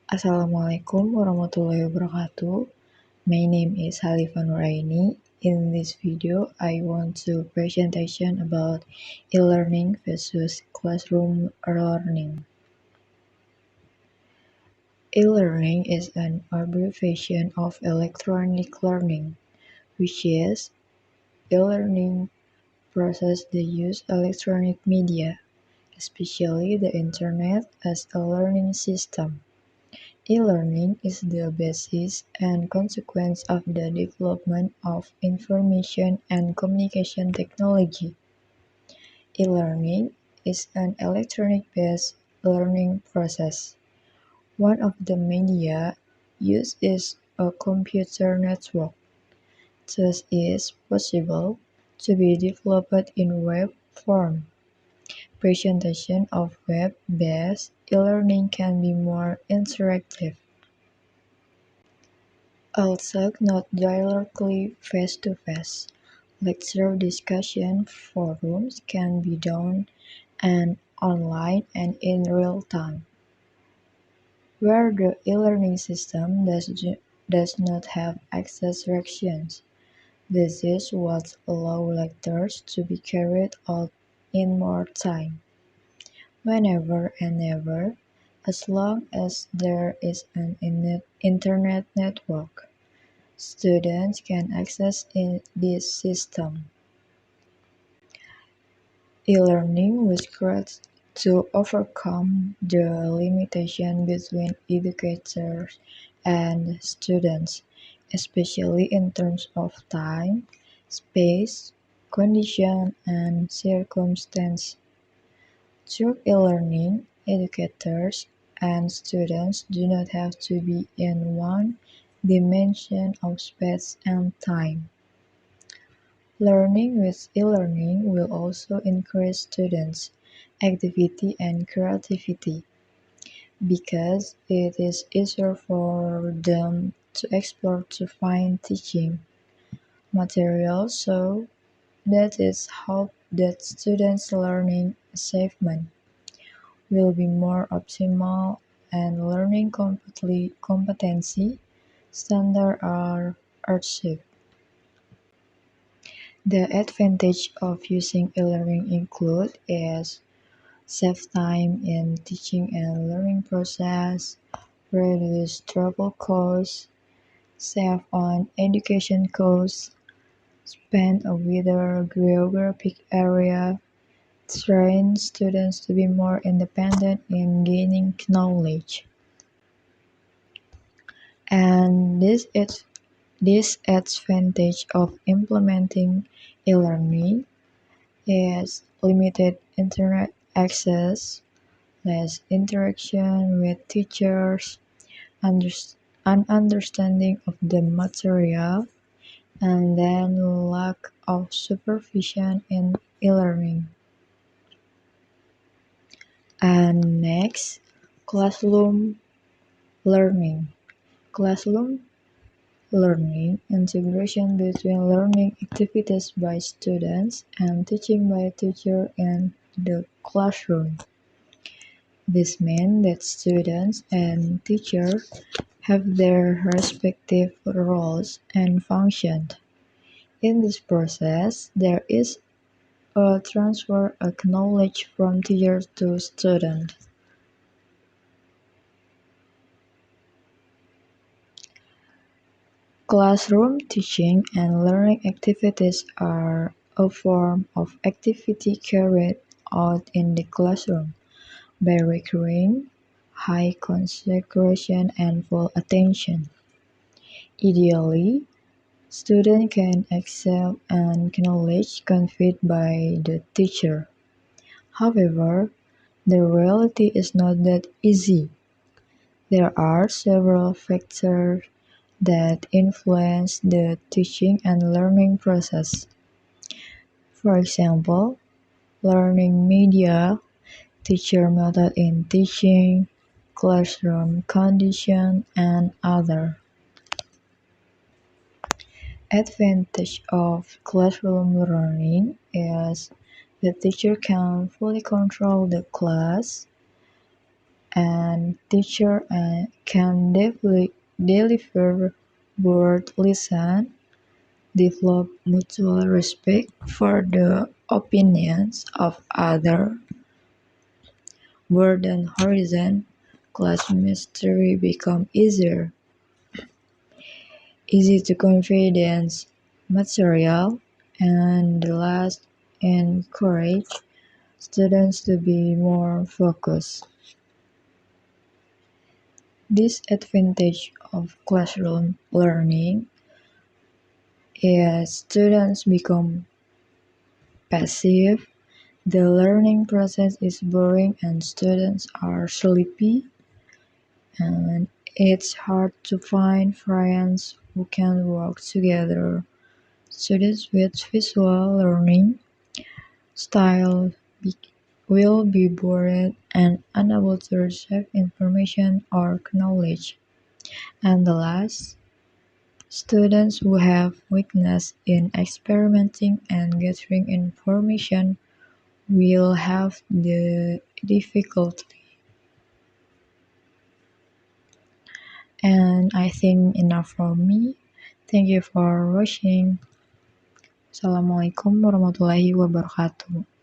Assalamualaikum warahmatullahi wabarakatuh. My name is Nur'aini. In this video, I want to presentation about e-learning versus classroom learning. E-learning is an abbreviation of electronic learning, which is e-learning process that use electronic media, especially the internet, as a learning system. E-learning is the basis and consequence of the development of information and communication technology. E-learning is an electronic-based learning process. One of the media used is a computer network. Thus, it is possible to be developed in web form. Presentation of web-based e-learning can be more interactive. Also, not directly face-to-face. Lecture discussion forums can be done and online and in real time. Where the e-learning system does not have access restrictions. This is what allows lectures to be carried out in more time, whenever and ever, as long as there is an internet network. Students can access this system. E-learning was created to overcome the limitation between educators and students, especially in terms of time, space, condition, and circumstance. Through e-learning, educators and students do not have to be in one dimension of space and time. Learning with e-learning will also increase students' activity and creativity, because it is easier for them to explore to find teaching materials, so that is how that students' learning achievement will be more optimal and learning competency standards are achieved. The advantage of using e-learning include is save time in teaching and learning process, reduce travel costs, save on education costs, expand a wider geographic area, train students to be more independent in gaining knowledge. And this advantage of implementing e-learning is limited internet access, less interaction with teachers, an understanding of the material, and then lack of supervision in e-learning. And next, classroom learning. Classroom learning, integration between learning activities by students and teaching by teacher in the classroom. This means that students and teachers have their respective roles and functions. In this process, there is a transfer of knowledge from teacher to student. Classroom teaching and learning activities are a form of activity carried out in the classroom by requiring high concentration and full attention. Ideally, students can accept and knowledge conveyed by the teacher. However, the reality is not that easy. There are several factors that influence the teaching and learning process. For example, learning media, teacher method in teaching, classroom condition, and other. Advantage of classroom learning is the teacher can fully control the class and teacher can deliver word lesson, develop mutual respect for the opinions of others, broaden horizon, class mystery become easy to confidence material, and the last encourage students to be more focused. Disadvantage of classroom learning is students become passive, the learning process is boring and students are sleepy, and it's hard to find friends who can work together. Students with visual learning style be- will be bored and unable to receive information or knowledge. And the last, students who have weakness in experimenting and gathering information will have the difficulty. And I think enough from me. Thank you for watching. Assalamualaikum warahmatullahi wabarakatuh.